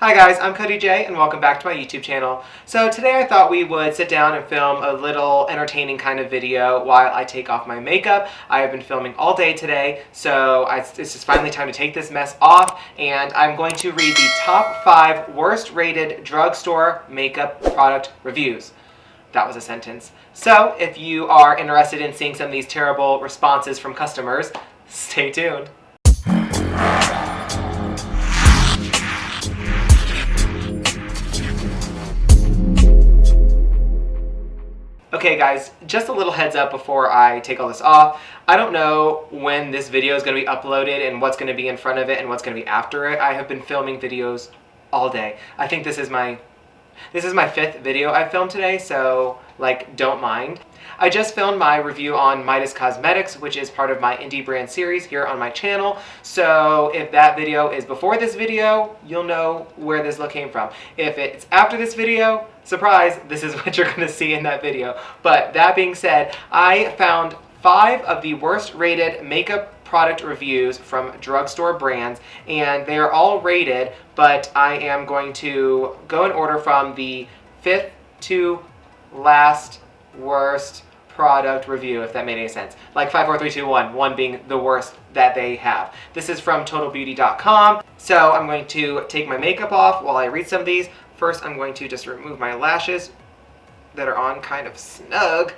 Hi guys, I'm Cody J and welcome back to my YouTube channel. So today I thought we would sit down and film a little entertaining kind of video while I take off my makeup. I have been filming all day today, so it's just finally time to take this mess off, and I'm going to read the top 5 worst rated drugstore makeup product reviews. That was a sentence. So if you are interested in seeing some of these terrible responses from customers, stay tuned. Okay guys, just a little heads up before I take all this off. I don't know when this video is going to be uploaded and what's going to be in front of it and what's going to be after it. I have been filming videos all day. I think this is my 5th video I filmed today, so don't mind. I just filmed my review on Midas Cosmetics, which is part of my indie brand series here on my channel. So if that video is before this video, you'll know where this look came from. If it's after this video, surprise, this is what you're going to see in that video. But that being said, I found 5 of the worst rated makeup product reviews from drugstore brands, and they are all rated, but I am going to go in order from the 5th to last worst product review, if that made any sense. Like 5, 4, 3, 2, 1, 1 being the worst that they have. This is from TotalBeauty.com. So I'm going to take my makeup off while I read some of these. First, I'm going to just remove my lashes that are on kind of snug.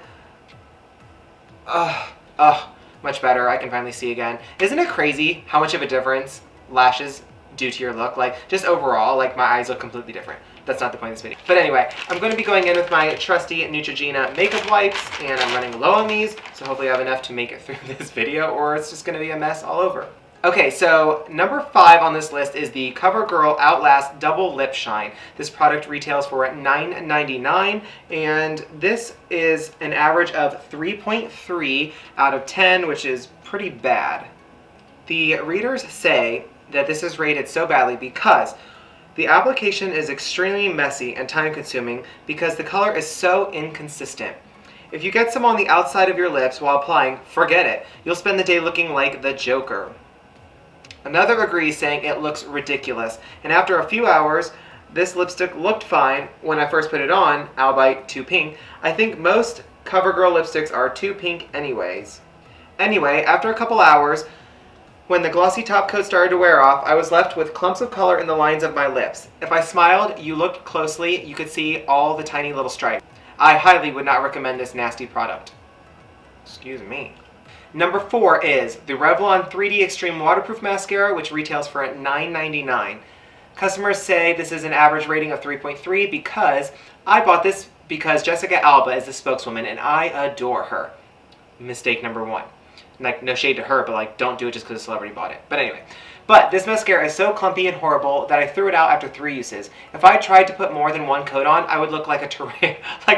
Much better. I can finally see again. Isn't it crazy how much of a difference lashes do to your look? Just overall, my eyes look completely different. That's not the point of this video. But anyway, I'm going to be going in with my trusty Neutrogena makeup wipes, and I'm running low on these, so hopefully I have enough to make it through this video, or it's just going to be a mess all over. Okay, so number 5 on this list is the CoverGirl Outlast Double Lip Shine. This product retails for $9.99, and this is an average of 3.3 out of 10, which is pretty bad. The readers say that this is rated so badly because the application is extremely messy and time-consuming because the color is so inconsistent. If you get some on the outside of your lips while applying, forget it. You'll spend the day looking like the Joker. Another agrees, saying it looks ridiculous, and after a few hours, this lipstick looked fine when I first put it on, albeit too pink. I think most CoverGirl lipsticks are too pink anyways. Anyway, after a couple hours, when the glossy top coat started to wear off, I was left with clumps of color in the lines of my lips. If I smiled, you looked closely, you could see all the tiny little stripes. I highly would not recommend this nasty product. Excuse me. Number 4 is the Revlon 3D Extreme Waterproof Mascara, which retails for $9.99. Customers say this is an average rating of 3.3 because I bought this because Jessica Alba is the spokeswoman and I adore her. Mistake number 1. No shade to her, but don't do it just because a celebrity bought it. But anyway. But this mascara is so clumpy and horrible that I threw it out after 3 uses. If I tried to put more than 1 coat on, I would look like a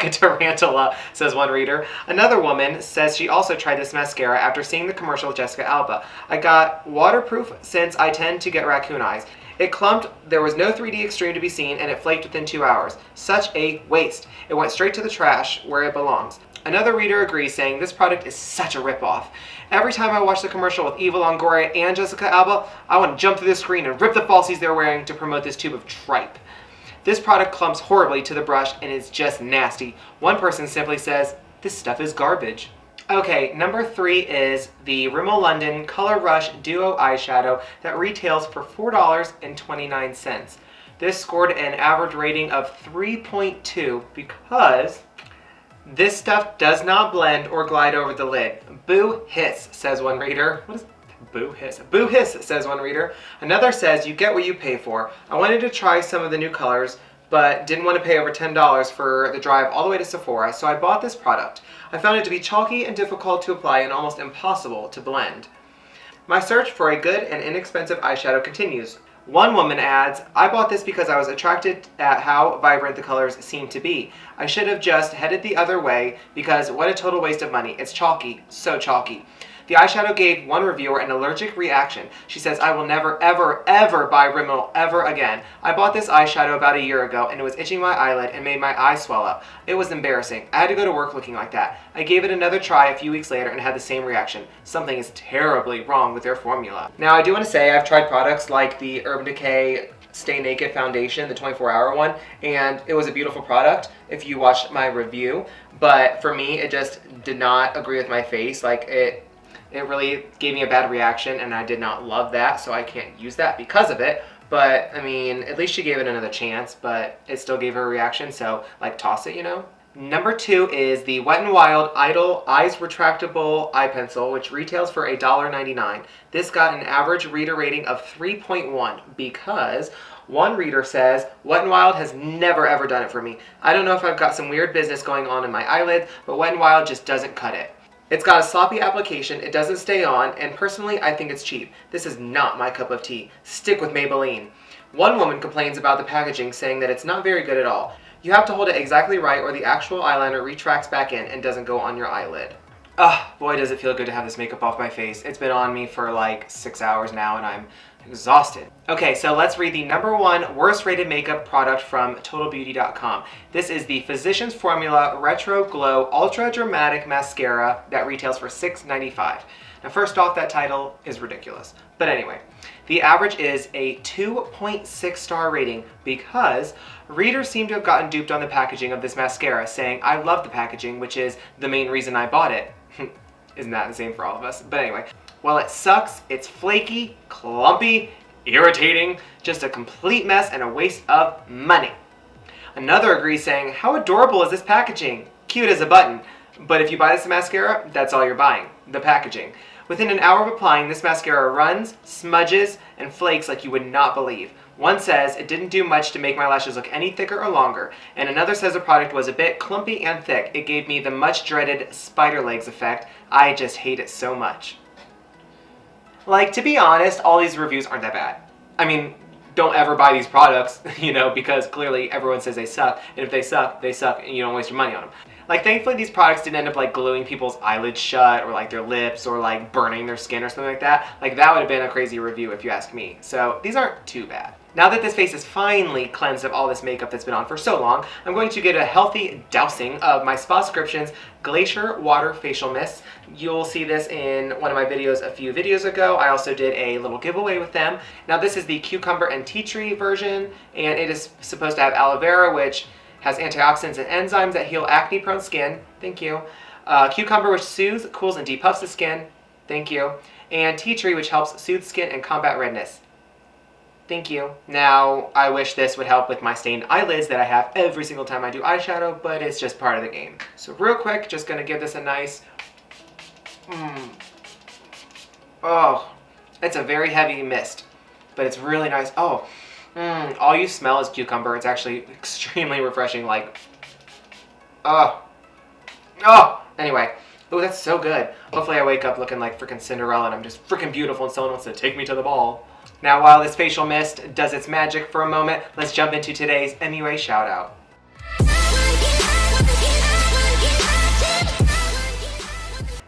tarantula, says one reader. Another woman says she also tried this mascara after seeing the commercial with Jessica Alba. I got waterproof since I tend to get raccoon eyes. It clumped, there was no 3D Extreme to be seen, and it flaked within 2 hours. Such a waste. It went straight to the trash where it belongs. Another reader agrees, saying this product is such a ripoff. Every time I watch the commercial with Eva Longoria and Jessica Alba, I want to jump through the screen and rip the falsies they're wearing to promote this tube of tripe. This product clumps horribly to the brush and is just nasty. One person simply says, this stuff is garbage. Okay, number 3 is the Rimmel London Color Rush Duo Eyeshadow that retails for $4.29. This scored an average rating of 3.2 because this stuff does not blend or glide over the lid. Boo hiss, says one reader. What is boo hiss? Boo hiss, says one reader. Another says, you get what you pay for. I wanted to try some of the new colors, but didn't want to pay over $10 for the drive all the way to Sephora, so I bought this product. I found it to be chalky and difficult to apply and almost impossible to blend. My search for a good and inexpensive eyeshadow continues. One woman adds, I bought this because I was attracted at how vibrant the colors seem to be. I should have just headed the other way because what a total waste of money. It's chalky, so chalky. The eyeshadow gave one reviewer an allergic reaction. She says, "I will never, ever, ever buy Rimmel ever again. I bought this eyeshadow about a year ago and it was itching my eyelid and made my eye swell up. It was embarrassing. I had to go to work looking like that. I gave it another try a few weeks later and had the same reaction. Something is terribly wrong with their formula." Now, I do want to say I've tried products like the Urban Decay Stay Naked Foundation, the 24-hour one, and it was a beautiful product if you watched my review, but for me, it just did not agree with my face. Like, it really gave me a bad reaction, and I did not love that, so I can't use that because of it. But, I mean, at least she gave it another chance, but it still gave her a reaction, so, like, toss it, you know? Number 2 is the Wet n Wild Idol Eyes Retractable Eye Pencil, which retails for $1.99. This got an average reader rating of 3.1 because one reader says, "Wet n Wild has never ever done it for me. I don't know if I've got some weird business going on in my eyelids, but Wet n Wild just doesn't cut it. It's got a sloppy application, it doesn't stay on, and personally I think it's cheap. This is not my cup of tea. Stick with Maybelline." One woman complains about the packaging, saying that it's not very good at all. You have to hold it exactly right or the actual eyeliner retracts back in and doesn't go on your eyelid. Ah, boy does it feel good to have this makeup off my face. It's been on me for like 6 hours now and I'm exhausted. Okay, so let's read the number 1 worst rated makeup product from TotalBeauty.com. This is the Physicians Formula Retro Glow Ultra Dramatic Mascara that retails for $6.95. Now first off, that title is ridiculous. But anyway, the average is a 2.6 star rating because readers seem to have gotten duped on the packaging of this mascara, saying, "I love the packaging, which is the main reason I bought it." Isn't that the same for all of us? But anyway, well, it sucks, it's flaky, clumpy, irritating, just a complete mess and a waste of money. Another agrees, saying, "How adorable is this packaging? Cute as a button. But if you buy this mascara, that's all you're buying, the packaging. Within an hour of applying, this mascara runs, smudges, and flakes like you would not believe." One says, "It didn't do much to make my lashes look any thicker or longer," and another says the product was a bit clumpy and thick. "It gave me the much dreaded spider legs effect. I just hate it so much." Like, to be honest, all these reviews aren't that bad. I mean, don't ever buy these products, you know, because clearly everyone says they suck, and if they suck, and you don't waste your money on them. Like, thankfully these products didn't end up like gluing people's eyelids shut or like their lips or like burning their skin or something like that. Like, that would have been a crazy review if you ask me. So these aren't too bad. Now that this face is finally cleansed of all this makeup that's been on for so long, I'm going to get a healthy dousing of my Spascriptions Glacier Water Facial Mist. You'll see this in one of my videos a few videos ago. I also did a little giveaway with them. Now this is the cucumber and tea tree version, and it is supposed to have aloe vera, which has antioxidants and enzymes that heal acne-prone skin. Thank you. Cucumber, which soothes, cools, and depuffs the skin. Thank you. And tea tree, which helps soothe skin and combat redness. Thank you. Now, I wish this would help with my stained eyelids that I have every single time I do eyeshadow, but it's just part of the game. So real quick, just gonna give this a nice... Oh, it's a very heavy mist, but it's really nice. Oh, all you smell is cucumber. It's actually extremely refreshing, like... Anyway. Oh, that's so good. Hopefully I wake up looking like freaking Cinderella and I'm just freaking beautiful and someone wants to take me to the ball. Now, while this facial mist does its magic for a moment, let's jump into today's MUA shout out.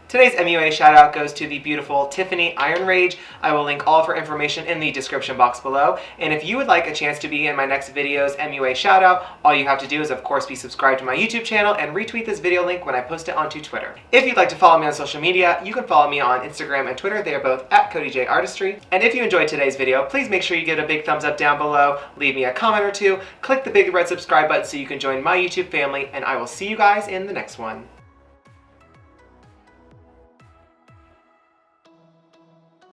Today's MUA shout out goes to the beautiful Tiffany Iron Rage. I will link all of her information in the description box below. And if you would like a chance to be in my next video's MUA shout out, all you have to do is of course be subscribed to my YouTube channel and retweet this video link when I post it onto Twitter. If you'd like to follow me on social media, you can follow me on Instagram and Twitter. They are both at Cody J Artistry. And if you enjoyed today's video, please make sure you give it a big thumbs up down below, leave me a comment or two, click the big red subscribe button so you can join my YouTube family, and I will see you guys in the next one.